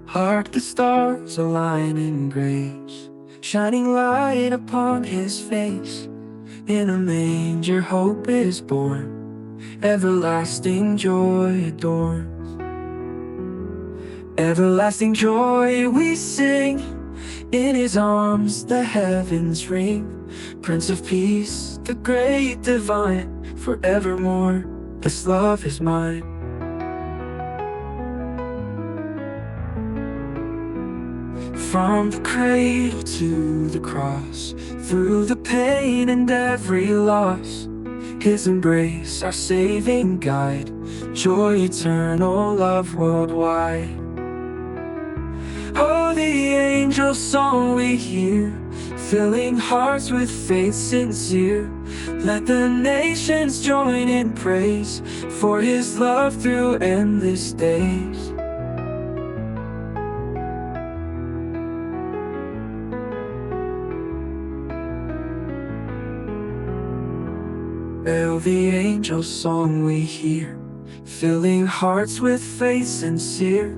Hark the stars align in grace, shining light upon his face. In a manger hope is born, everlasting joy adorns. Everlasting joy we sing, in his arms the heavens ring. Prince of Peace, the great divine, forevermore this love is mine. From the cradle to the cross, through the pain and every loss, his embrace our saving guide, joy eternal, love worldwide. Oh, the angel song we hear, filling hearts with faith sincere. Let the nations join in praise for his love through endless days. Oh, the angel song we hear, filling hearts with faith sincere.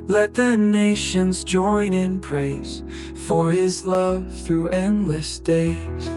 Let the nations join in praise for his love through endless days.